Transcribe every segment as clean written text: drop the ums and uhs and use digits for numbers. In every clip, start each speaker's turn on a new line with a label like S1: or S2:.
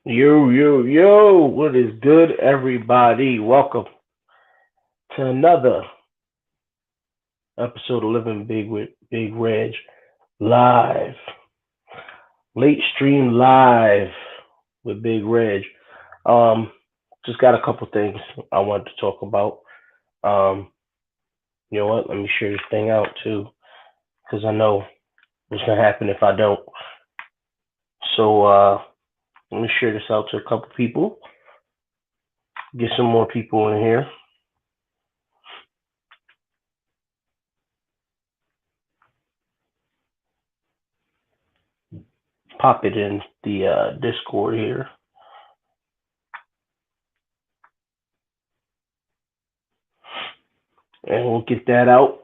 S1: Yo, what is good, everybody? Welcome to another episode of Living Big with Big Reg live. Late stream live with Big Reg. Um, just got a couple things I wanted to talk about. Um, you know what? Let me share this thing out too, because I know what's gonna happen if I don't. So let me share this out to a couple people. Get some more people in here. Pop it in the Discord here. And we'll get that out.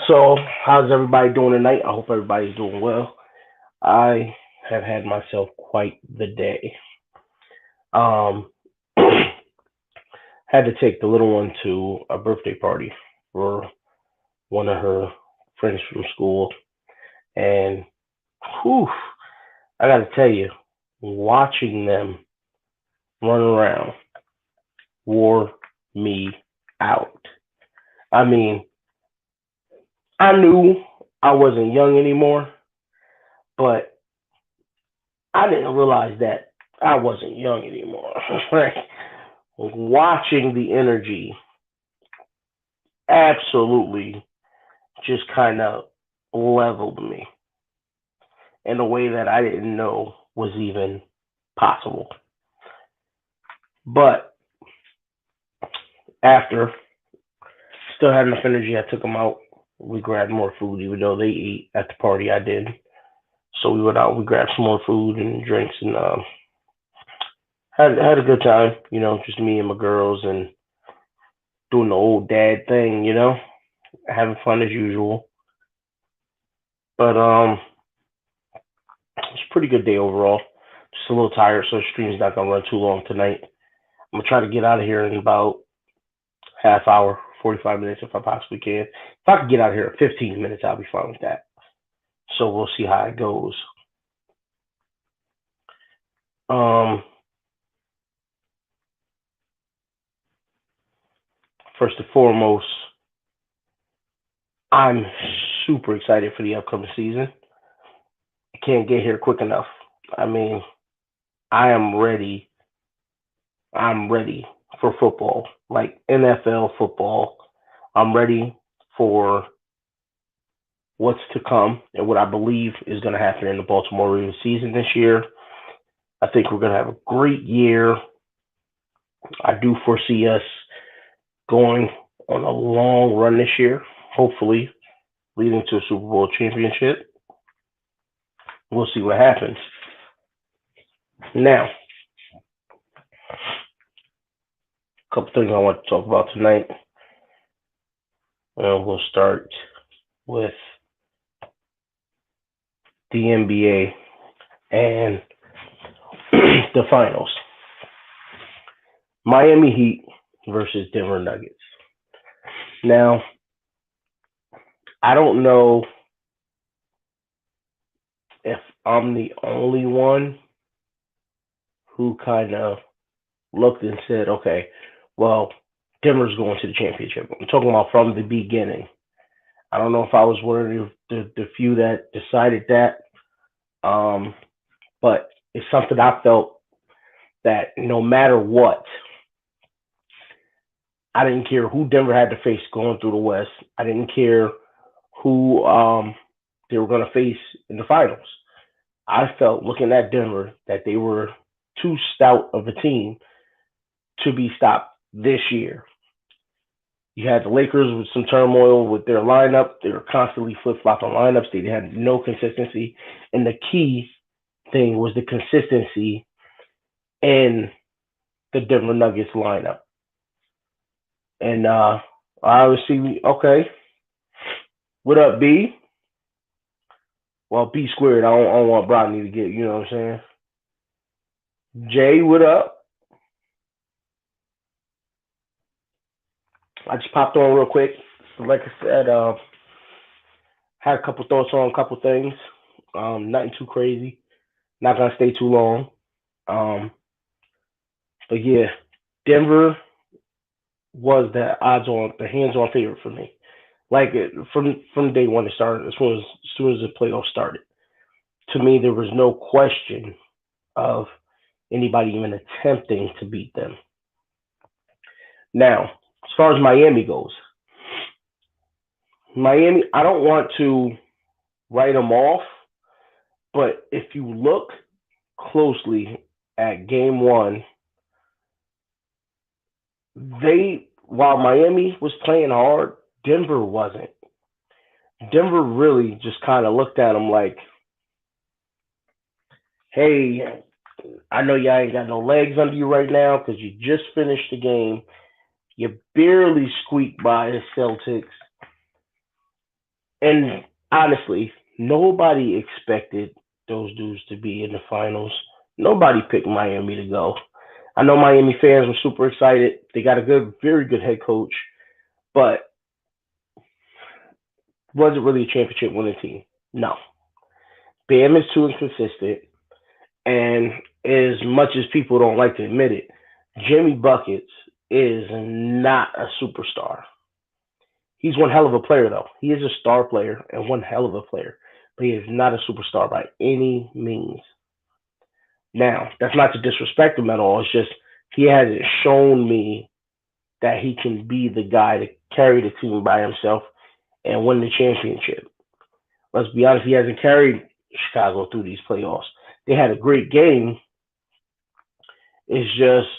S1: So, how's everybody doing tonight? I hope everybody's doing well. I have had myself quite the day. Um, had to take the little one to a birthday party for one of her friends from school, and whew, I got to tell you, watching them run around wore me out. I mean, I knew I wasn't young anymore, but I didn't realize that I wasn't young anymore. Like watching the energy absolutely just kind of leveled me in a way that I didn't know was even possible. But after, still had enough energy. I took them out. We grabbed more food, even though they ate at the party I did. So we went out. We grabbed some more food and drinks, and had a good time. Just me and my girls, and doing the old dad thing. Having fun as usual. But it's a pretty good day overall. Just a little tired, so the stream's not gonna run too long tonight. I'm gonna try to get out of here in about half hour, 45 minutes if I possibly can. If I can get out of here in 15 minutes, I'll be fine with that. So we'll see how it goes. Um, First and foremost, I'm super excited for the upcoming season. I can't get here quick enough. I mean, I am ready. I'm ready for football, like NFL football. I'm ready for what's to come and what I believe is going to happen in the Baltimore Ravens season this year. I think we're going to have a great year. I do foresee us going on a long run this year, hopefully leading to a Super Bowl championship. We'll see what happens. Now, a couple things I want to talk about tonight. We'll start with the NBA and the finals. Miami Heat versus Denver Nuggets. Now, I don't know if I'm the only one who kind of looked and said, okay, well, Denver's going to the championship. I'm talking about from the beginning. I don't know if I was one of the few that decided that, but it's something I felt that no matter what, I didn't care who Denver had to face going through the West. I didn't care who they were going to face in the finals. I felt looking at Denver that they were too stout of a team to be stopped this year. You had the Lakers with some turmoil with their lineup. They were constantly flip flopping lineups. They had no consistency. And the key thing was the consistency in the Denver Nuggets lineup. And I was see, okay, what up, B? Well, B squared. I don't want Brodney to get, you know what I'm saying? Jay, what up? I just popped on real quick. Like I said, had a couple thoughts on a couple things. Nothing too crazy. Not gonna stay too long. Um, but yeah, Denver was the the hands-on favorite for me. Like from day one it started, as soon as the playoffs started. To me, there was no question of anybody even attempting to beat them. Now, as far as Miami goes, Miami, I don't want to write them off, but if you look closely at game one, while Miami was playing hard, Denver wasn't. Denver really just kind of looked at them like, hey, I know y'all ain't got no legs under you right now because you just finished the game. You barely squeaked by the Celtics. And honestly, nobody expected those dudes to be in the finals. Nobody picked Miami to go. I know Miami fans were super excited. They got a very good head coach, but was it really a championship winning team? No. Bam is too inconsistent, and as much as people don't like to admit it, Jimmy Buckets is not a superstar. He's one hell of a player, though. He is a star player and one hell of a player, but he is not a superstar by any means. Now, that's not to disrespect him at all. It's just he hasn't shown me that he can be the guy to carry the team by himself and win the championship. Let's be honest, he hasn't carried Chicago through these playoffs. They had a great game. It's just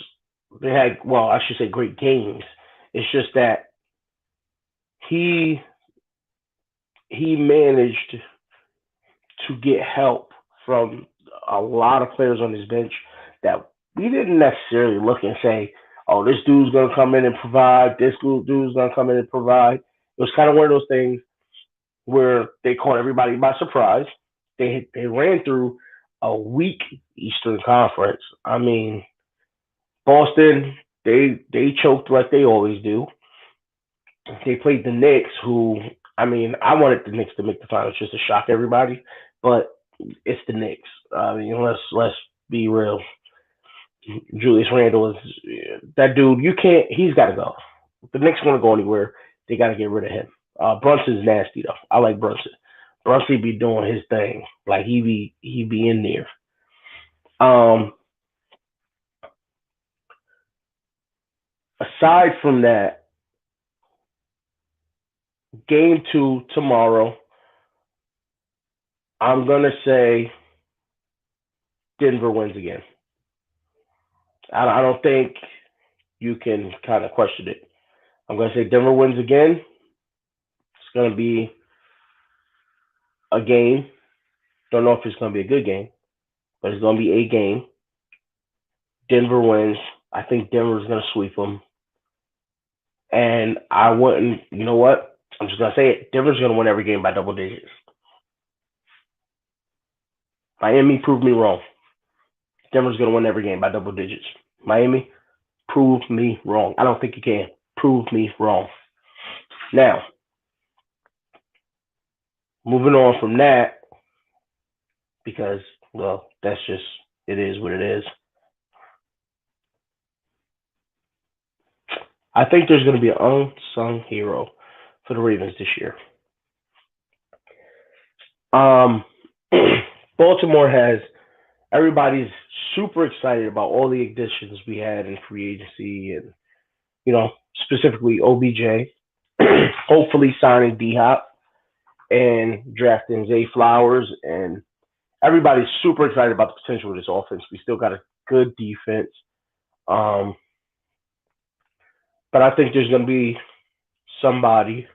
S1: they had, well, I should say great games. It's just that he he managed to get help from a lot of players on his bench that we didn't necessarily look and say, "Oh, this dude's gonna come in and provide. This dude's gonna come in and provide." It was kind of one of those things where they caught everybody by surprise. They ran through a weak Eastern Conference. I mean, Boston they choked like they always do. They played the Knicks, who I mean, I wanted the Knicks to make the finals just to shock everybody, but it's the Knicks. I mean, let's be real. Julius Randle is that dude. You can't. He's got to go. If the Knicks want to go anywhere, they got to get rid of him. Brunson's nasty though. I like Brunson. Brunson be doing his thing. Like he be in there. Um, Aside from that, game two tomorrow. I'm gonna say Denver wins again. I don't think you can kind of question it. I'm gonna say Denver wins again. It's gonna be a game. Don't know if it's gonna be a good game, but it's gonna be a game. Denver wins. I think Denver's gonna sweep them. And I wouldn't. You know what? I'm just gonna say it. Denver's gonna win every game by double digits. Miami proved me wrong. Denver's gonna win every game by double digits. Miami, prove me wrong. I don't think you can. Prove me wrong. Now, moving on from that, because, well, that's just, it is what it is. I think there's going to be an unsung hero for the Ravens this year. Um, Baltimore has, everybody's super excited about all the additions we had in free agency and, specifically OBJ, hopefully signing D Hop and drafting Zay Flowers, and everybody's super excited about the potential of this offense. We still got a good defense, um, but I think there's going to be somebody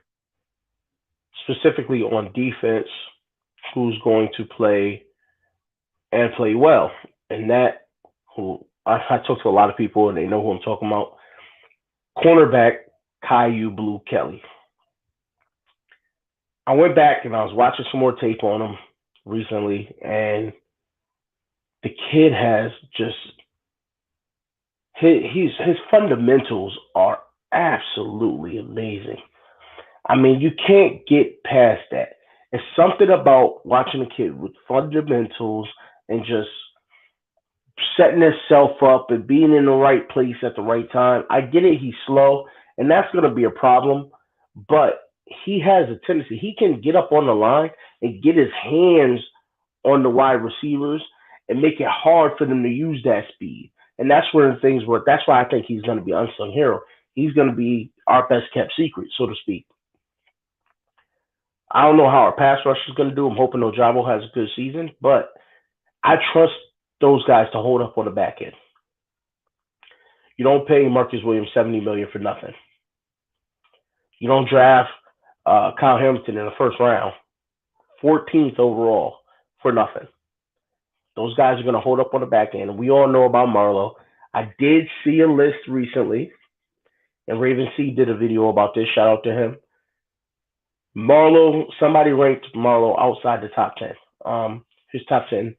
S1: specifically on defense who's going to play and play well, and that who I talk to a lot of people and they know who I'm talking about. Cornerback Caillou Blue Kelly. I went back and I was watching some more tape on him recently, and the kid has just his fundamentals are absolutely amazing. I mean, you can't get past that. It's something about watching a kid with fundamentals and just setting himself up and being in the right place at the right time. I get it, he's slow, and that's going to be a problem, but he has a tendency. He can get up on the line and get his hands on the wide receivers and make it hard for them to use that speed. And that's where the things work. That's why I think he's going to be unsung hero. He's going to be our best kept secret, so to speak. I don't know how our pass rush is going to do. I'm hoping Ojabo has a good season, but I trust those guys to hold up on the back end. You don't pay Marcus Williams $70 million for nothing. You don't draft Kyle Hamilton in the first round, 14th overall, for nothing. Those guys are going to hold up on the back end. We all know about Marlowe. I did see a list recently, and Raven C did a video about this. Shout out to him. Marlowe, somebody ranked Marlowe outside the top 10. His top 10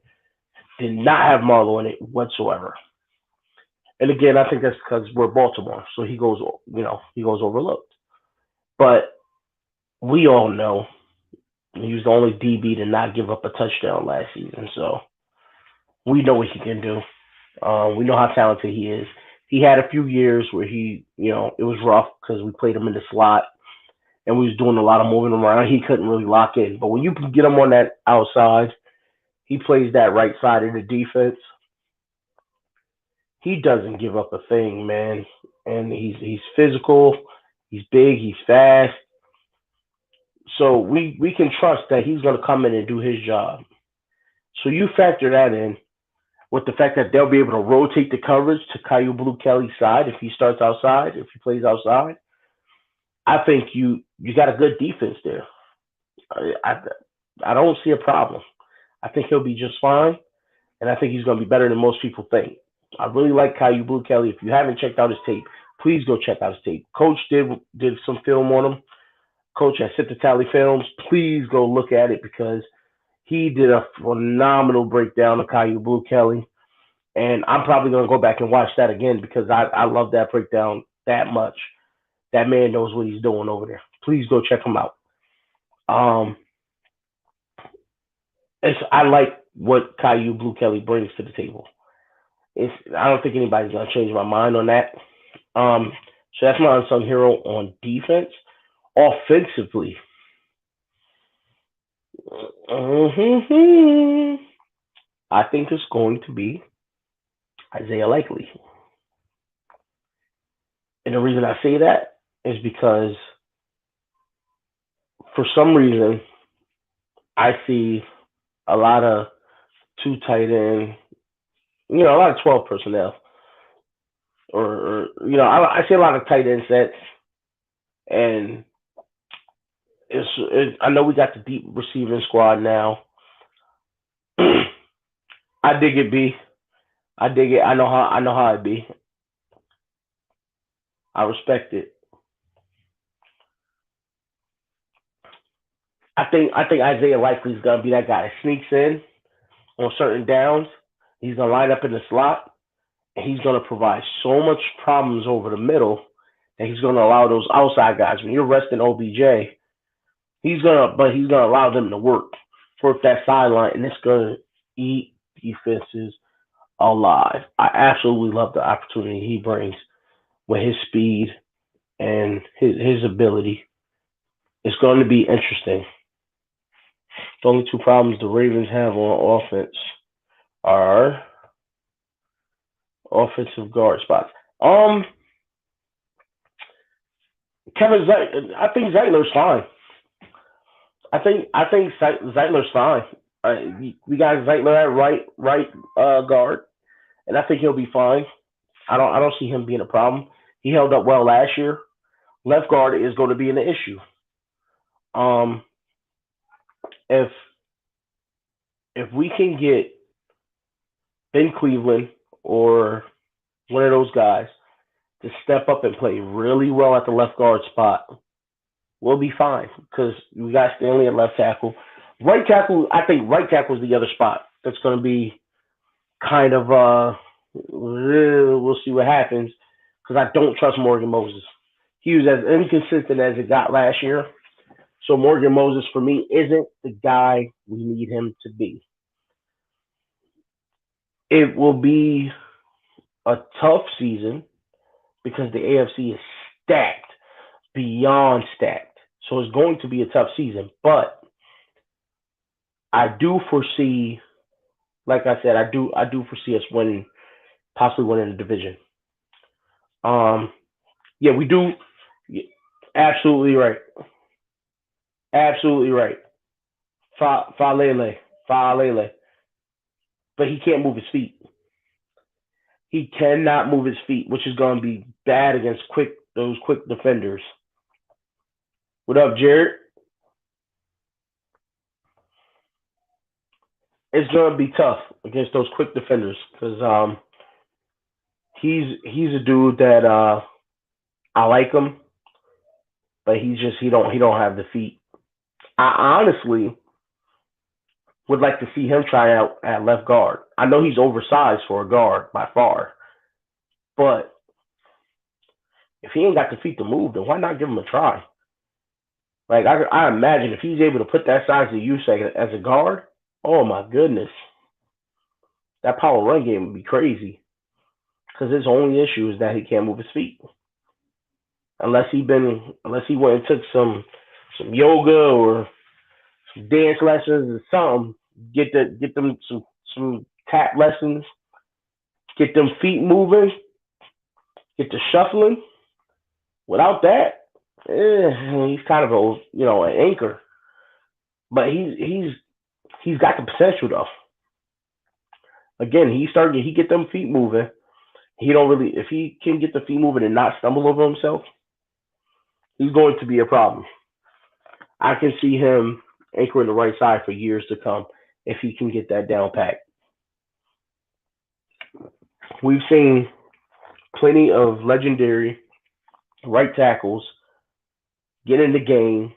S1: did not have Marlowe in it whatsoever. And again, I think that's because we're Baltimore, so he goes overlooked. But we all know he was the only DB to not give up a touchdown last season, so we know what he can do. We know how talented he is. He had a few years where it was rough because we played him in the slot and we was doing a lot of moving around. He couldn't really lock in. But when you can get him on that outside, he plays that right side of the defense. He doesn't give up a thing, man. And he's physical, he's big, he's fast. So we can trust that he's going to come in and do his job. So you factor that in with the fact that they'll be able to rotate the coverage to Caillou Blue Kelly's side if he starts outside, if he plays outside. I think you got a good defense there. I don't see a problem. I think he'll be just fine, and I think he's going to be better than most people think. I really like Caillou Blue Kelly. If you haven't checked out his tape, please go check out his tape. Coach did some film on him. Coach at Sit the Tally Films. Please go look at it because he did a phenomenal breakdown of Caillou Blue Kelly. And I'm probably going to go back and watch that again because I love that breakdown that much. That man knows what he's doing over there. Please go check him out. I like what Caillou Blue Kelly brings to the table. I don't think anybody's going to change my mind on that. So that's my unsung hero on defense. Offensively, I think it's going to be Isaiah Likely. And the reason I say that is because for some reason I see a lot of two tight end, a lot of 12 personnel. Or I see a lot of tight end sets, and I know we got the deep receiving squad now. I dig it, B. I dig it. I know how it be. I respect it. I think Isaiah Likely is gonna be that guy that sneaks in on certain downs. He's gonna line up in the slot, and he's gonna provide so much problems over the middle that he's gonna allow those outside guys. When you're resting OBJ, he's gonna allow them to work for that sideline, and it's gonna eat defenses alive. I absolutely love the opportunity he brings with his speed and his ability. It's going to be interesting. The only two problems the Ravens have on offense are offensive guard spots. Kevin I think Zeitler's fine. I think Zeitler's fine. We got Zeitler at right guard, and I think he'll be fine. I don't see him being a problem. He held up well last year. Left guard is going to be an issue. If we can get Ben Cleveland or one of those guys to step up and play really well at the left guard spot, we'll be fine because we got Stanley at left tackle. Right tackle, I think right tackle is the other spot that's going to be kind of we'll see what happens because I don't trust Morgan Moses. He was as inconsistent as it got last year. So Morgan Moses, for me, isn't the guy we need him to be. It will be a tough season because the AFC is stacked beyond stacked. So it's going to be a tough season, but I do foresee, like I said, I do foresee us winning, possibly winning the division. Um, yeah, we do. Yeah, absolutely right. Absolutely right. Falele, Falele, but he can't move his feet. He cannot move his feet, which is going to be bad against those quick defenders. What up, Jared? It's going to be tough against those quick defenders because he's a dude that I like him, but he don't have the feet. I honestly would like to see him try out at left guard. I know he's oversized for a guard by far, but if he ain't got the feet to move, then why not give him a try? Like I imagine if he's able to put that size to use as a guard, oh my goodness, that power run game would be crazy. Because his only issue is that he can't move his feet. Unless he went and took some yoga or some dance lessons or something, get them some tap lessons, get them feet moving, get the shuffling. Without that, he's kind of an anchor. But he's got the potential though. Again, he get them feet moving. He don't really if he can get the feet moving and not stumble over himself, he's going to be a problem. I can see him anchoring the right side for years to come if he can get that down pat. We've seen plenty of legendary right tackles get in the game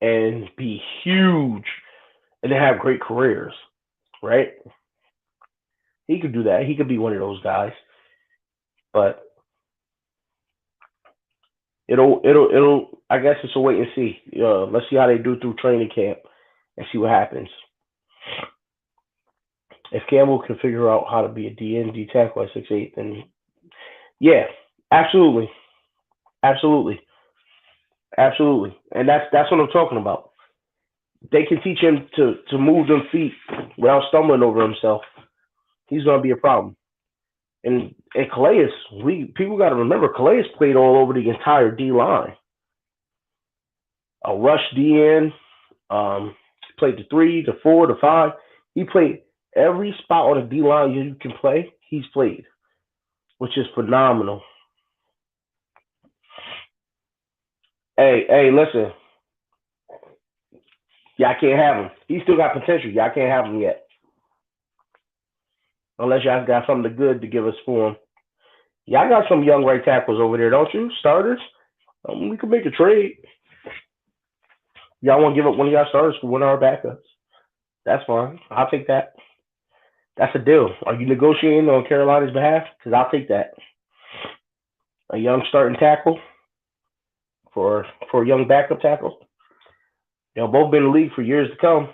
S1: and be huge and then have great careers, right? He could do that. He could be one of those guys, but it'll. I guess it's a wait and see. Let's see how they do through training camp and see what happens. If Campbell can figure out how to be a DN tackle at 6'8", then yeah, absolutely, absolutely, absolutely, and that's what I'm talking about. They can teach him to move them feet without stumbling over himself. He's gonna be a problem. And Calais, people got to remember Calais played all over the entire D line. A rush DN, played the 3, the 4, the 5. He played every spot on the D line you can play. He's played, which is phenomenal. Hey, listen, y'all can't have him. He still got potential. Y'all can't have him yet, unless y'all got something good to give us for him. Y'all got some young right tackles over there, don't you? Starters. We could make a trade. Y'all want to give up one of y'all starters for one of our backups? That's fine. I'll take that. That's a deal. Are you negotiating on Carolina's behalf? Because I'll take that. A young starting tackle for a young backup tackle. They'll both been in the league for years to come.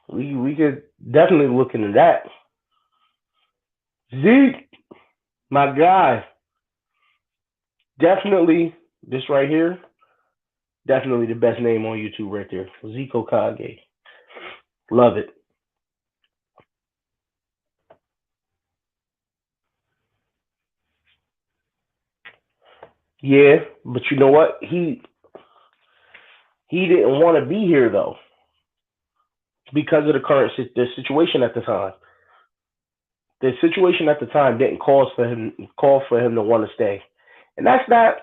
S1: We could definitely look into that. Zeke, my guy. Definitely this right here. Definitely the best name on YouTube right there. Zeke Okage. Love it. Yeah, but you know what? He didn't want to be here though because of the situation at the time. The situation at the time didn't call for him to want to stay, and that's not.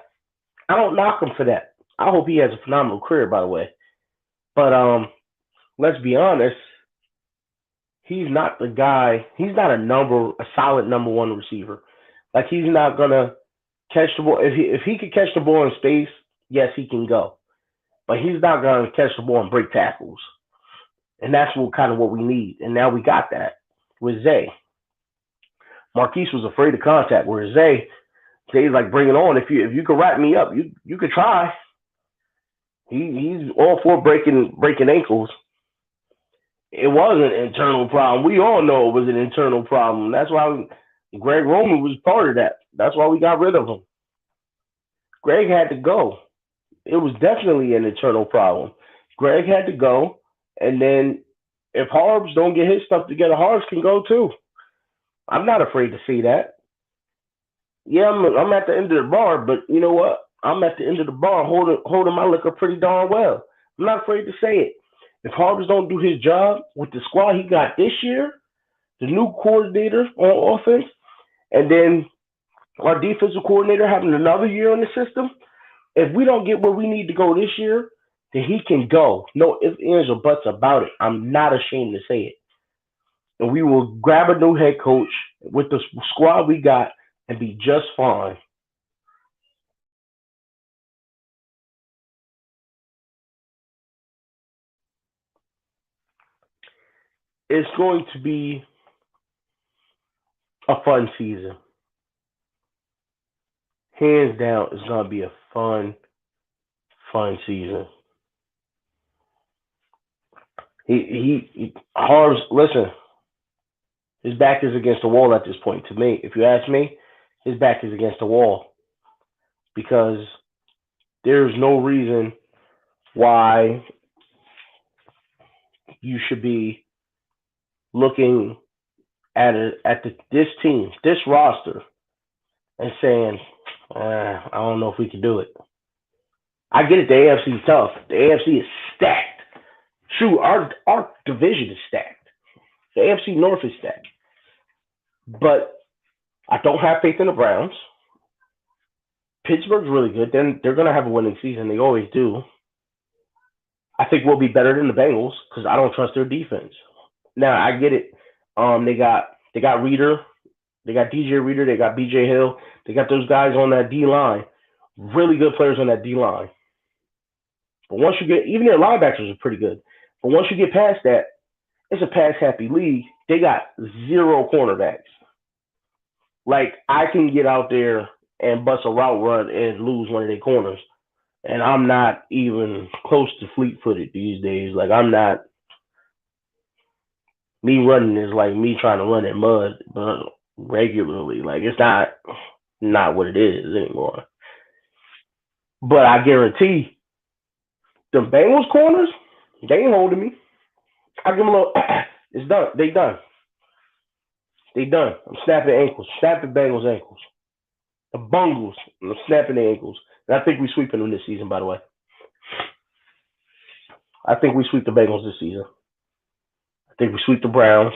S1: I don't knock him for that. I hope he has a phenomenal career, by the way. But let's be honest. He's not the guy. He's not a solid number one receiver. Like he's not gonna catch the ball. If he could catch the ball in space, yes, he can go. But he's not gonna catch the ball and break tackles. And that's what we need. And now we got that with Zay. Marquise was afraid of contact, whereas Zay's like, bring it on. If you could wrap me up, you could try. He's all for breaking ankles. It was an internal problem. We all know it was an internal problem. That's why Greg Roman was part of that. That's why we got rid of him. Greg had to go. It was definitely an internal problem. Greg had to go, and then if Harbs don't get his stuff together, Harbs can go too. I'm not afraid to see that. Yeah, I'm at the end of the bar, but you know what? I'm at the end of the bar holding my liquor pretty darn well. I'm not afraid to say it. If Harbs don't do his job with the squad he got this year, the new coordinator on offense, and then our defensive coordinator having another year in the system, if we don't get where we need to go this year, then he can go. No ifs, ands, or buts about it. I'm not ashamed to say it. And we will grab a new head coach with the squad we got and be just fine. It's going to be a fun season. Hands down, it's going to be a fun season. He Harv's listen. His back is against the wall at this point. To me, if you ask me, his back is against the wall because there's no reason why you should be looking this team, this roster, and saying, I don't know if we can do it. I get it. The AFC is tough. The AFC is stacked. Shoot, our division is stacked. The AFC North is stacked. But I don't have faith in the Browns. Pittsburgh's really good. Then they're going to have a winning season. They always do. I think we'll be better than the Bengals because I don't trust their defense. Now I get it. They got Reader, they got DJ Reader, they got BJ Hill, they got those guys on that D line. Really good players on that D line. But once you get, even their linebackers are pretty good. But once you get past that, it's a pass happy league. They got zero cornerbacks. Like I can get out there and bust a route run and lose one of their corners. And I'm not even close to fleet footed these days. Like I'm not. Me running is like me trying to run in mud, but regularly. Like it's not what it is anymore. But I guarantee the Bengals corners, they ain't holding me. I give them a little. It's done. They done. They done. I'm snapping ankles. Snapping Bengals ankles. The Bungles. I'm snapping the ankles. And I think we sweeping them this season. By the way, I think we sweep the Bengals this season. I think we sweep the Browns.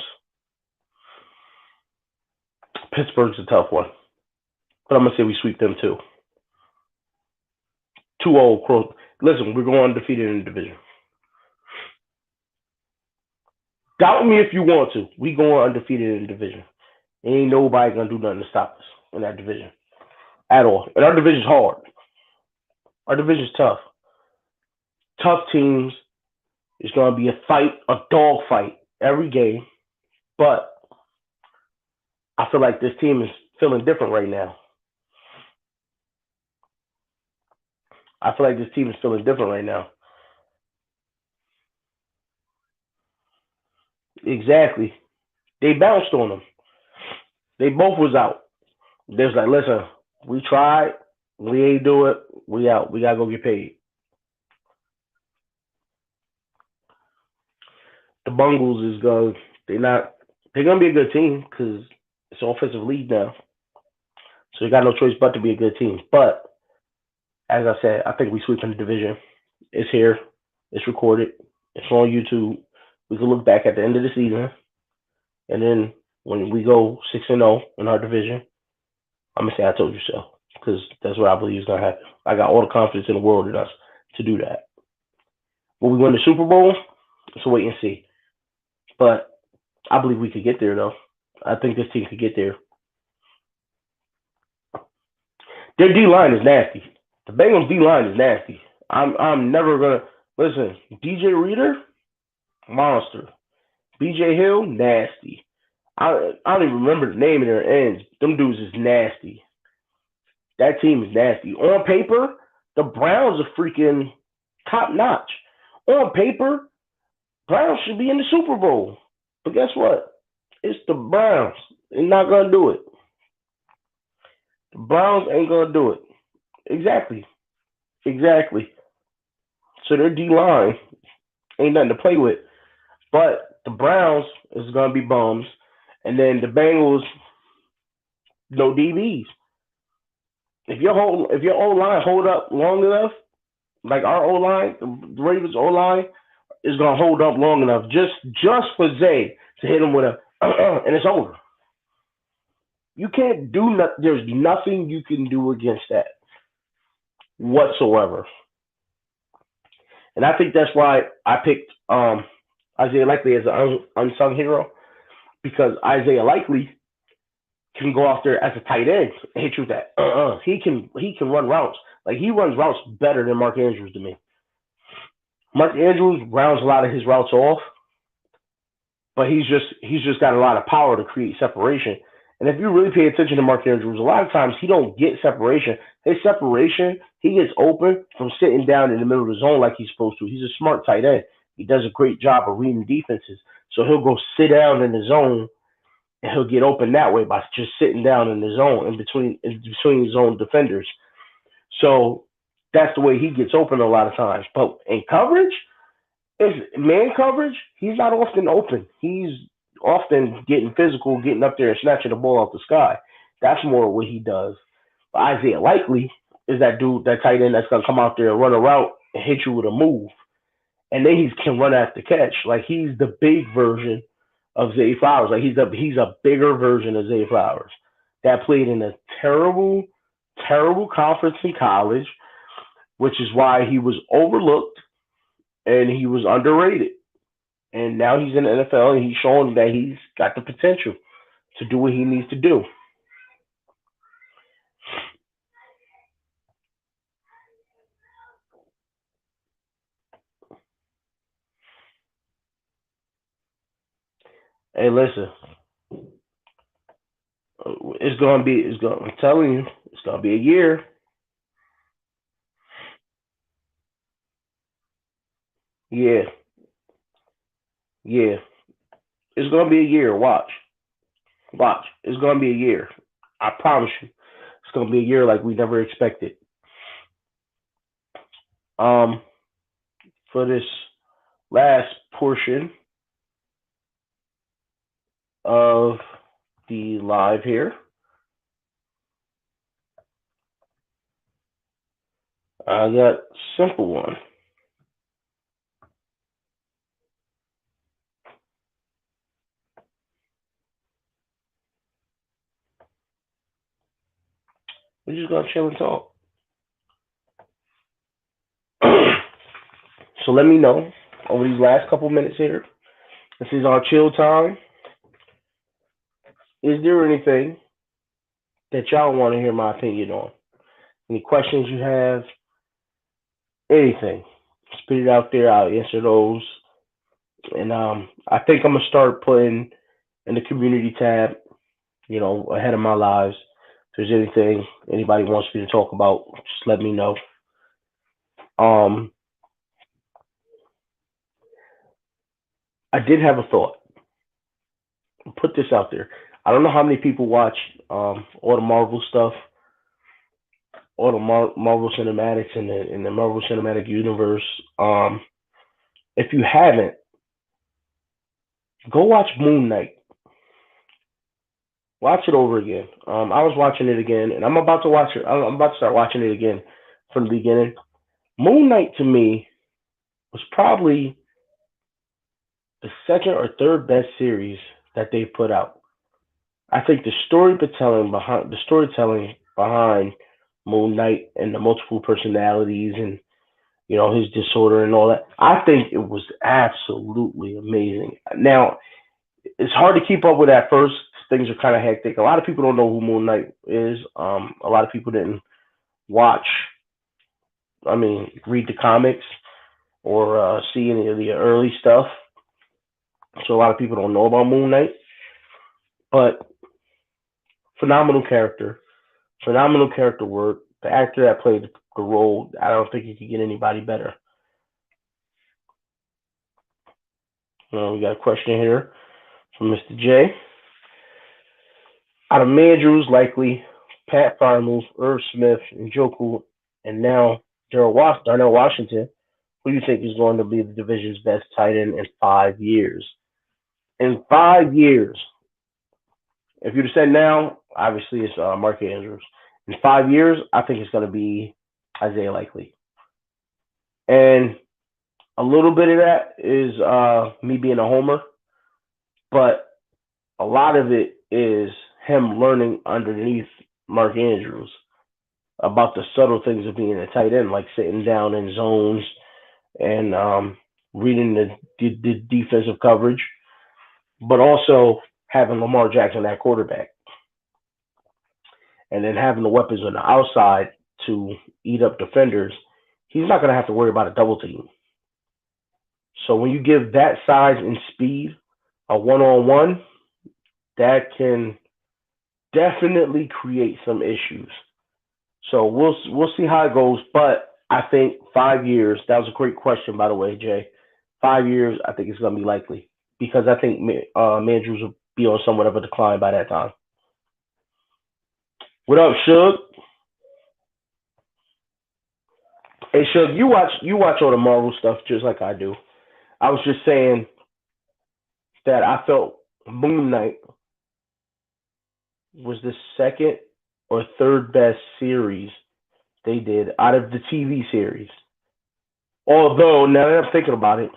S1: Pittsburgh's a tough one, but I'm gonna say we sweep them too. 2-0 crow. Listen, we're going undefeated in the division. Doubt me if you want to. We going undefeated in the division. Ain't nobody gonna do nothing to stop us in that division at all. And our division's hard. Our division's tough. Tough teams. It's gonna be a fight, a dog fight every game. But I feel like this team is feeling different right now. I feel like this team is feeling different right now. Exactly. They bounced on them. They both was out. They was like, listen, we tried, we ain't do it, we out. We gotta go get paid. The Bungles is going. They not. They're gonna be a good team because it's an offensive lead now, so you got no choice but to be a good team. But as I said, I think we sweep in the division. It's here. It's recorded. It's on YouTube. We can look back at the end of the season, and then when we go 6-0 in our division, I'm gonna say I told you so because that's what I believe is gonna happen. I got all the confidence in the world in us to do that. Will we win the Super Bowl? Let's wait and see. But I believe we could get there, though. I think this team could get there. Their D line is nasty. The Bengals D line is nasty. I'm never gonna listen. DJ Reader, monster. BJ Hill, nasty. I don't even remember the name of their ends. Them dudes is nasty. That team is nasty. On paper, the Browns are freaking top notch. On paper, Browns should be in the Super Bowl. But guess what? It's the Browns. They're not gonna do it. The Browns ain't gonna do it. Exactly. Exactly. So their D line ain't nothing to play with. But the Browns is gonna be bums. And then the Bengals, no DBs. If your O line hold up long enough, like our O line, the Ravens O line is gonna hold up long enough just for Zay to hit him with a and it's over. You can't do nothing. There's nothing you can do against that whatsoever. And I think that's why I picked Isaiah Likely as an unsung hero because Isaiah Likely can go out there as a tight end and hit you with that. He can run routes. Like he runs routes better than Mark Andrews to me. Mark Andrews rounds a lot of his routes off, but he's just got a lot of power to create separation. And if you really pay attention to Mark Andrews, a lot of times he don't get separation. His separation, he gets open from sitting down in the middle of the zone like he's supposed to. He's a smart tight end. He does a great job of reading defenses. So he'll go sit down in the zone and he'll get open that way by just sitting down in the zone in between zone defenders. So that's the way he gets open a lot of times. But in coverage, if man coverage, he's not often open. He's often getting physical, getting up there and snatching the ball out the sky. That's more what he does. But Isaiah Likely is that dude, that tight end that's gonna come out there and run a route and hit you with a move, and then he can run after catch. Like he's the big version of Zay Flowers. Like he's a bigger version of Zay Flowers that played in a terrible, terrible conference in college, which is why he was overlooked and he was underrated. And now he's in the NFL and he's showing that he's got the potential to do what he needs to do. Hey, listen, I'm telling you, it's gonna be a year. Yeah, yeah, it's gonna be a year. Watch, it's gonna be a year. I promise you, it's gonna be a year like we never expected. Um, for this last portion of the live here, I got a simple one. We're just gonna chill and talk. So let me know over these last couple minutes here. This is our chill time. Is there anything that y'all want to hear my opinion on? Any questions you have? Anything? Spit it out there. I'll answer those. And I think I'm gonna start putting in the community tab, ahead of my lives. If there's anything anybody wants me to talk about, just let me know. Um, I did have a thought. Put this out there. I don't know how many people watch all the Marvel stuff, all the Marvel cinematics in the Marvel Cinematic Universe. If you haven't, go watch Moon Knight. Watch it over again. I was watching it again, and I'm about to watch it. I'm about to start watching it again from the beginning. Moon Knight to me was probably the second or third best series that they put out. I think the storytelling behind Moon Knight and the multiple personalities and his disorder and all that. I think it was absolutely amazing. Now it's hard to keep up with at first. Things are kind of hectic. A lot of people don't know who Moon Knight is. A lot of people didn't watch. I mean, read the comics or see any of the early stuff. So a lot of people don't know about Moon Knight. But phenomenal character, phenomenal character work. The actor that played the role, I don't think you could get anybody better. We got a question here from Mr. J. Out of Mandrews, likely Pat Farmers, Irv Smith, and Joku, and now Darnell Washington, who do you think is going to be the division's best tight end in 5 years? In 5 years, if you'd have said now, obviously it's Mark Andrews. In 5 years, I think it's going to be Isaiah Likely. And a little bit of that is me being a homer, but a lot of it is him learning underneath Mark Andrews about the subtle things of being a tight end, like sitting down in zones and reading the defensive coverage, but also having Lamar Jackson at quarterback, and then having the weapons on the outside to eat up defenders. He's not going to have to worry about a double team. So when you give that size and speed a one-on-one, that can definitely create some issues. So we'll see how it goes. But I think 5 years. That was a great question, by the way, Jay. 5 years, I think it's going to be likely because I think Mandrews will be on somewhat of a decline by that time. What up, Suge? Hey, Suge, you watch all the Marvel stuff just like I do. I was just saying that I felt Moon Knight was the second or third best series they did out of the TV series. Although now that I'm thinking about it,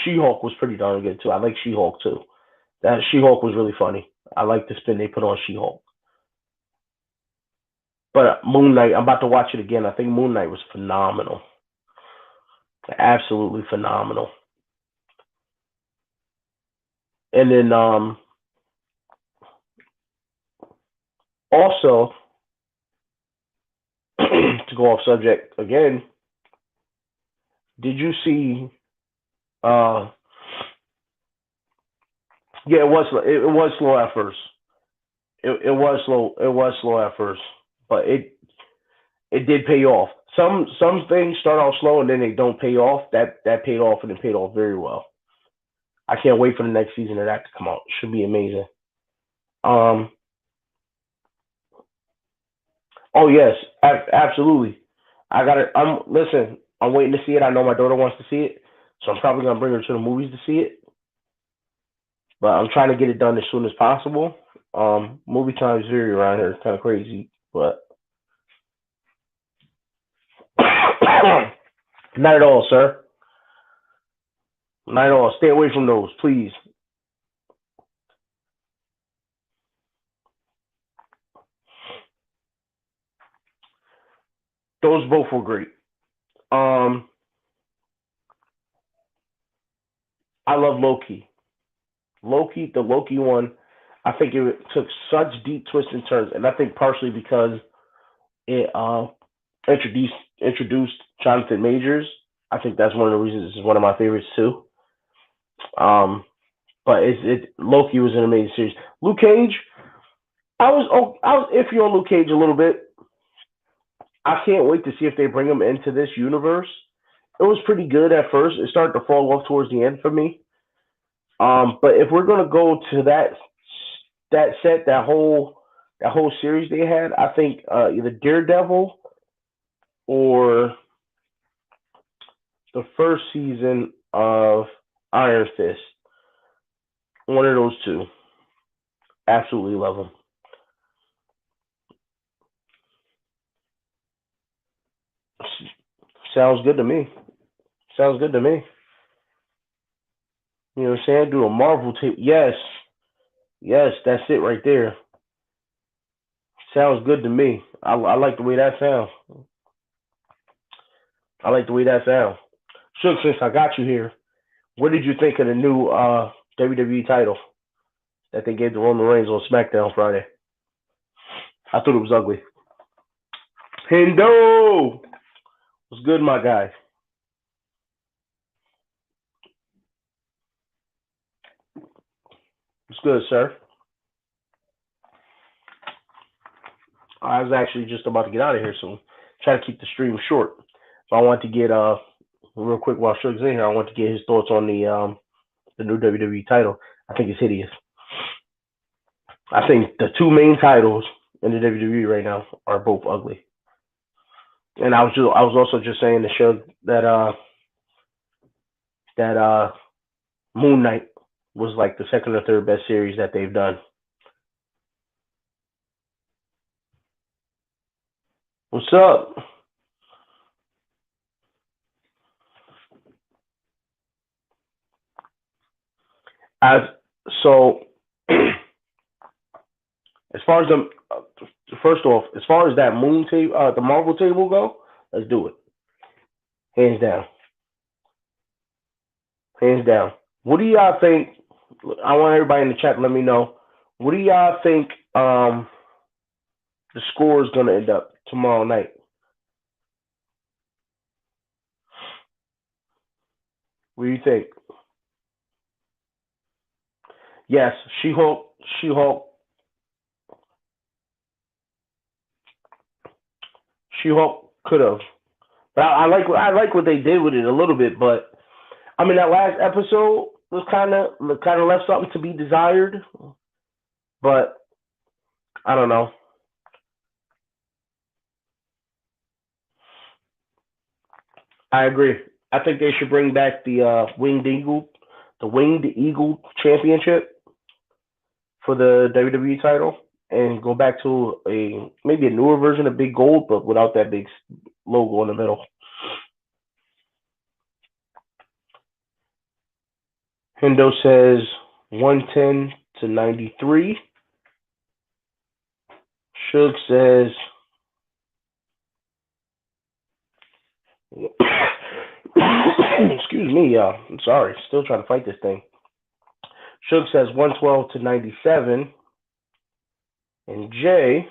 S1: She-Hulk was pretty darn good too. I like She-Hulk too. That She-Hulk was really funny. I like the spin they put on She-Hulk. But Moon Knight, I'm about to watch it again. I think Moon Knight was phenomenal. Absolutely phenomenal. And then also to go off subject again, did you see yeah, it was slow at first. It was slow at first, but it did pay off. Some things start off slow and then they don't pay off. That paid off and it paid off very well. I can't wait for the next season of that to come out. It should be amazing. Um. Oh yes, absolutely. I got it. Listen. I'm waiting to see it. I know my daughter wants to see it, so I'm probably gonna bring her to the movies to see it. But I'm trying to get it done as soon as possible. Movie time is very around here. It's kind of crazy, but not at all, sir. Not at all. Stay away from those, please. Those both were great. Um, I love Loki. The Loki one. I think it took such deep twists and turns, and I think partially because it introduced introduced Jonathan Majors. I think that's one of the reasons it's one of my favorites too. Um, but Loki was an amazing series. Luke Cage, I was iffy on Luke Cage a little bit. I can't wait to see if they bring him into this universe. It was pretty good at first. It started to fall off towards the end for me. But if we're gonna go to that whole series they had, I think either Daredevil or the first season of Iron Fist. One of those two. Absolutely love them. Sounds good to me. Sounds good to me. You know what I'm saying? Do a Marvel tape. Yes. Yes, that's it right there. Sounds good to me. I like the way that sounds. I like the way that sounds. Shook, since I got you here, what did you think of the new WWE title that they gave to Roman Reigns on SmackDown Friday? I thought it was ugly. Hendo was good, my guy. It's good, sir. I was actually just about to get out of here soon. Try to keep the stream short. So I want to get real quick while Sugar's in here. I want to get his thoughts on the new WWE title. I think it's hideous. I think the two main titles in the WWE right now are both ugly. And I was also just saying the show that Moon Knight was like the second or third best series that they've done. What's up? As so, as far as the first off, as far as that Moon table, the Marvel table go, let's do it. Hands down, hands down. What do y'all think? I want everybody in the chat to let me know. What do y'all think the score is going to end up tomorrow night? What do you think? Yes, She-Hulk, She-Hulk could have. But I like what they did with it a little bit. But I mean, that last episode was kind of left something to be desired. But I don't know. I agree. I think they should bring back the Winged Eagle Championship for the WWE title, and go back to a maybe a newer version of Big Gold, but without that big logo in the middle. Hendo says 110 to 93. Suge says excuse me, y'all. I'm sorry. Still trying to fight this thing. Suge says 112 to 97. And Jay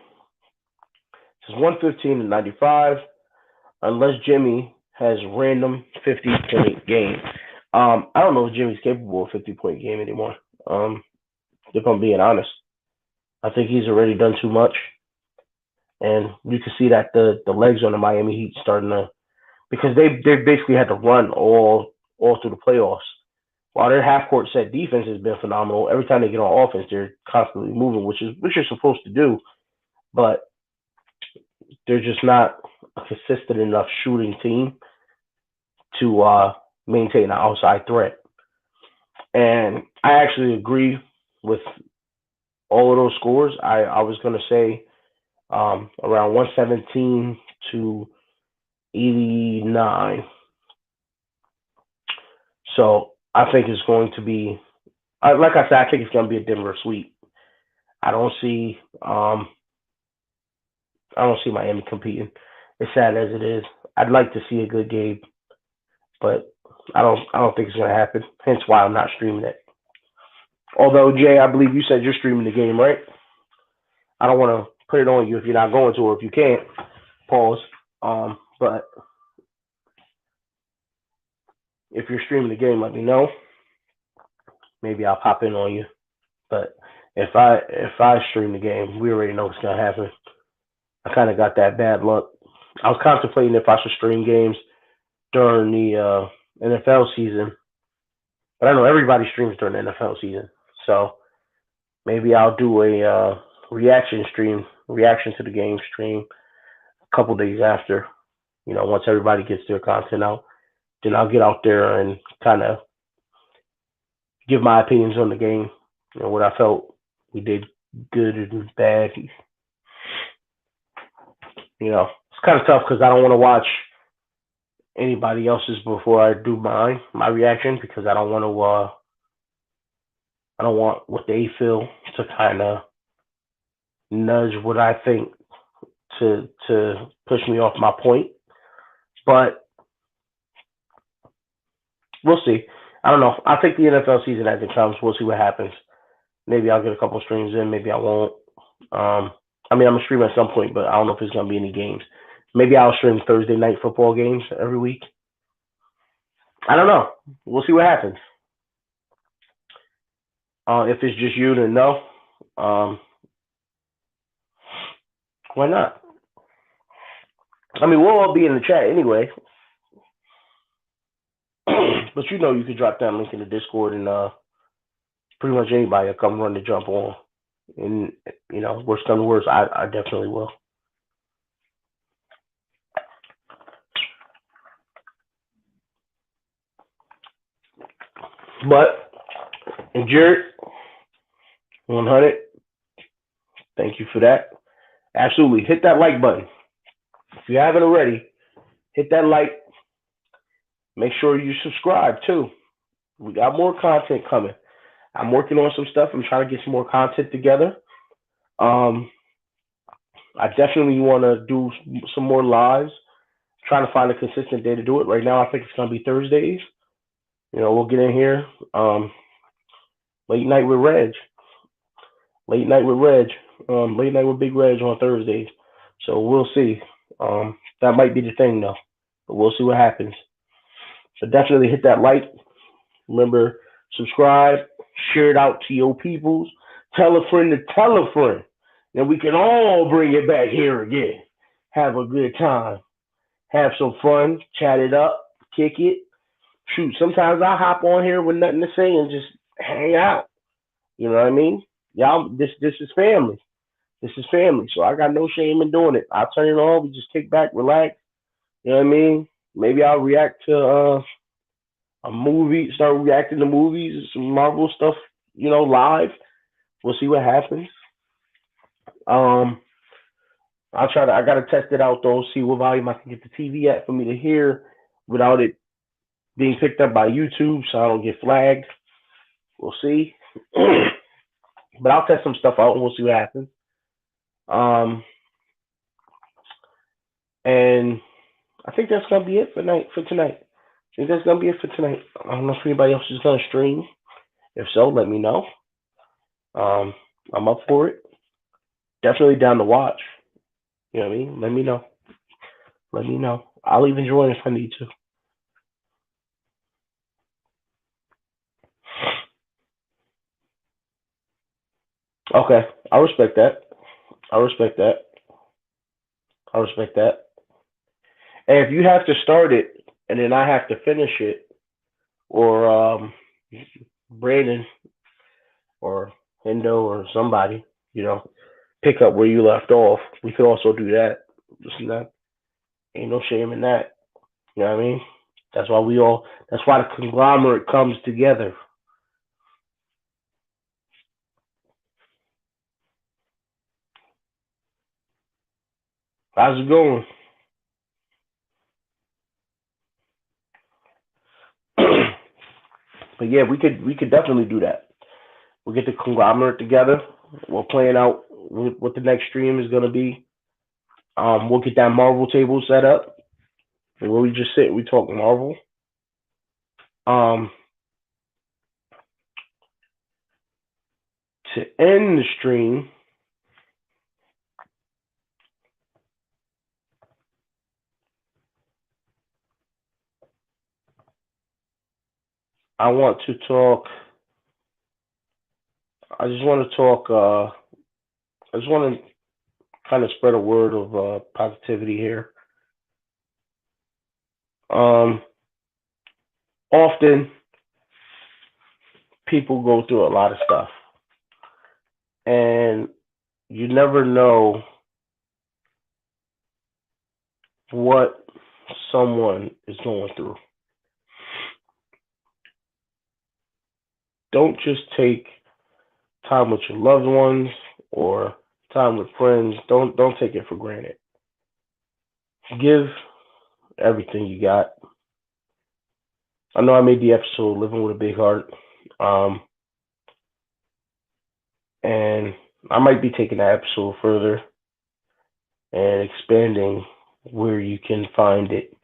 S1: says 115 to 95. Unless Jimmy has random 50-point game. I don't know if Jimmy's capable of 50-point game anymore. If I'm being honest, I think he's already done too much, and you can see that the legs on the Miami Heat starting to, because they basically had to run all through the playoffs. While their half court set defense has been phenomenal, every time they get on offense, they're constantly moving, which you're supposed to do, but they're just not a consistent enough shooting team to maintain an outside threat. And I actually agree with all of those scores. I was going to say around 117 to 89. So I think it's going to be, like I said, I think it's going to be a Denver sweep. I don't see Miami competing. As sad as it is, I'd like to see a good game, but I don't think it's going to happen. Hence why I'm not streaming it. Although Jay, I believe you said you're streaming the game, right? I don't want to put it on you if you're not going to, or if you can't. Pause. But if you're streaming the game, let me know. Maybe I'll pop in on you. But if I stream the game, we already know what's gonna happen. I kind of got that bad luck. I was contemplating if I should stream games during the NFL season, but I know everybody streams during the NFL season, so maybe I'll do a reaction to the game stream a couple days after. Once everybody gets their content out, then I'll get out there and kind of give my opinions on the game. What I felt we did good and bad. It's kind of tough because I don't want to watch anybody else's before I do my reaction, because I don't want to. I don't want what they feel to kind of nudge what I think to push me off my point. But we'll see. I don't know. I think the NFL season as it comes, we'll see what happens. Maybe I'll get a couple streams in. Maybe I won't. I'm gonna stream at some point, but I don't know if there's gonna be any games. Maybe I'll stream Thursday night football games every week. I don't know. We'll see what happens. If it's just you, then no. Why not? I mean, we'll all be in the chat anyway. But you can drop that link in the Discord, and pretty much anybody will come run the jump on. And worst come to worst, I definitely will. But and Jared, 100. Thank you for that. Absolutely, hit that like button if you haven't already. Hit that like. Make sure you subscribe too. We got more content coming. I'm working on some stuff. I'm trying to get some more content together. Um, I definitely want to do some more lives. Trying to find a consistent day to do it. Right now, I think it's going to be Thursdays. We'll get in here. Late night with Reg. Late night with Reg. Late night with Big Reg on Thursdays. So we'll see. That might be the thing though, but we'll see what happens. So definitely hit that like. Remember, subscribe, share it out to your peoples, tell a friend to tell a friend. Then we can all bring it back here again. Have a good time. Have some fun, chat it up, kick it. Shoot, sometimes I hop on here with nothing to say and just hang out. You know what I mean? Y'all, this is family. This is family. So I got no shame in doing it. I'll turn it on. We just kick back, relax. You know what I mean? Maybe I'll react to a movie, start reacting to movies, some Marvel stuff, live. We'll see what happens. Um, I gotta test it out though, see what volume I can get the TV at for me to hear without it being picked up by YouTube, so I don't get flagged. We'll see. But I'll test some stuff out and we'll see what happens. Um, and I think that's gonna be it for tonight. I think that's gonna be it for tonight. I don't know if anybody else is gonna stream. If so, let me know. I'm up for it. Definitely down to watch. You know what I mean? Let me know. Let me know. I'll even join if I need to. Okay, I respect that. I respect that. I respect that. And if you have to start it and then I have to finish it, or Brandon or Hendo or somebody, pick up where you left off, we could also do that. Listen, that ain't no shame in that. You know what I mean? That's why that's why the conglomerate comes together. How's it going? But yeah, we could definitely do that. We'll get the conglomerate together. We'll plan out what the next stream is gonna be. We'll get that Marvel table set up where we just sit and we talk Marvel. Um, to end the stream, I want to talk. I just want to talk. I just want to kind of spread a word of positivity here. Um, Often people go through a lot of stuff, and you never know what someone is going through. Don't just take time with your loved ones or time with friends. Don't take it for granted. Give everything you got. I know I made the episode "Living with a Big Heart," um, and I might be taking that episode further and expanding where you can find it.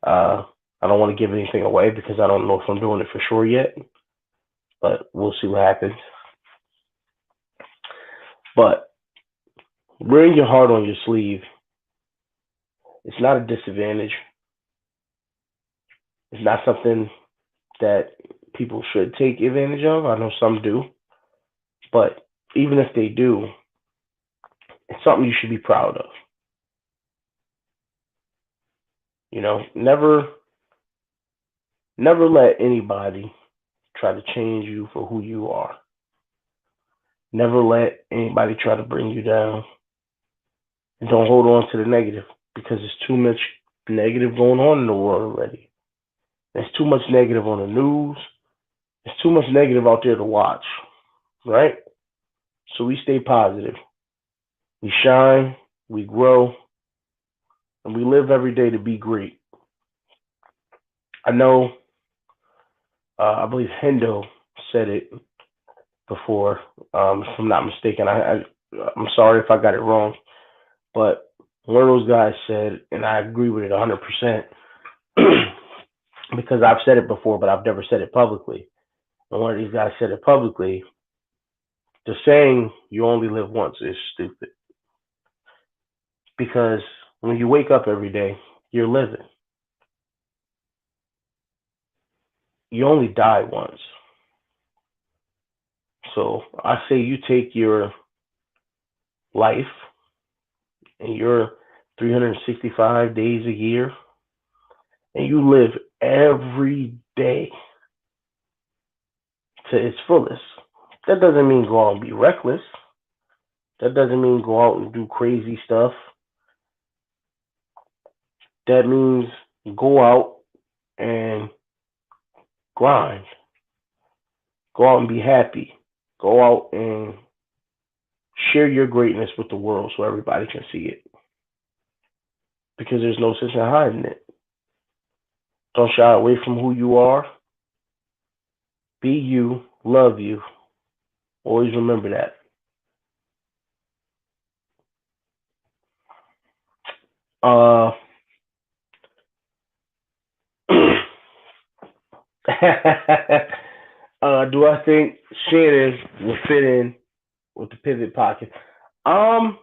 S1: I don't want to give anything away because I don't know if I'm doing it for sure yet, but we'll see what happens. But wearing your heart on your sleeve, it's not a disadvantage. It's not something that people should take advantage of. I know some do, but even if they do, it's something you should be proud of. Never Never let anybody try to change you for who you are. Never let anybody try to bring you down. And don't hold on to the negative because there's too much negative going on in the world already. There's too much negative on the news. There's too much negative out there to watch, right? So we stay positive. We shine, we grow, and we live every day to be great. I know, I believe Hendo said it before, if I'm not mistaken. I'm sorry if I got it wrong, but one of those guys said, and I agree with it 100%, because I've said it before, but I've never said it publicly. And one of these guys said it publicly. The saying "you only live once" is stupid because when you wake up every day, you're living. You only die once. So I say you take your life and your 365 days a year and you live every day to its fullest. That doesn't mean go out and be reckless. That doesn't mean go out and do crazy stuff. That means go out and grind. Go out and be happy. Go out and share your greatness with the world so everybody can see it. Because there's no sense in hiding it. Don't shy away from who you are. Be you. Love you. Always remember that. Uh, do I think Shannon will fit in with the pivot pocket? Um,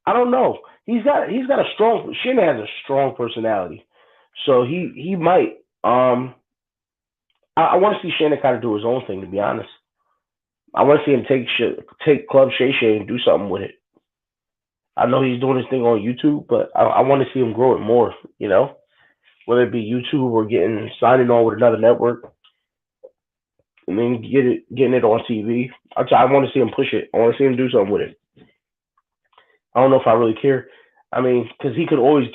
S1: I don't know. He's got a strong. Shannon has a strong personality, so he might. I want to see Shannon kind of do his own thing. To be honest, I want to see him take Club Shay Shay and do something with it. I know he's doing his thing on YouTube, but I want to see him grow it more. Whether it be YouTube or signing on with another network and then getting it on TV. I want to see him push it. I want to see him do something with it. I don't know if I really care. I mean, because he could always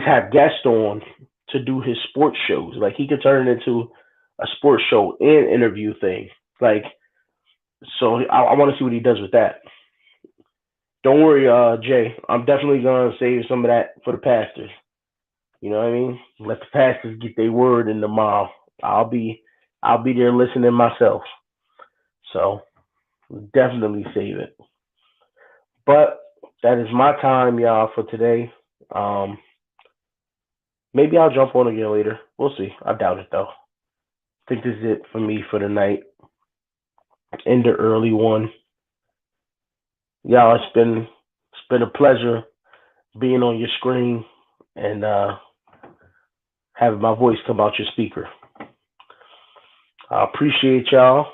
S1: have guests on to do his sports shows. Like he could turn it into a sports show and interview thing. Like so, I want to see what he does with that. Don't worry, Jay. I'm definitely gonna save some of that for the pastors. You know what I mean? Let the pastors get their word in the mouth. I'll be I'll be there listening myself. So definitely save it. But that is my time, y'all, for today. Um, maybe I'll jump on again later. We'll see. I doubt it though. I think this is it for me for the night. In the early one. Y'all, it's been a pleasure being on your screen and having my voice come out your speaker. I appreciate y'all.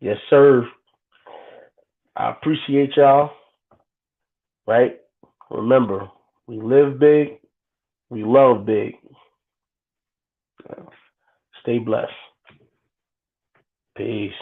S1: Yes, sir. I appreciate y'all. Right? Remember, we live big, we love big. Stay blessed. Peace.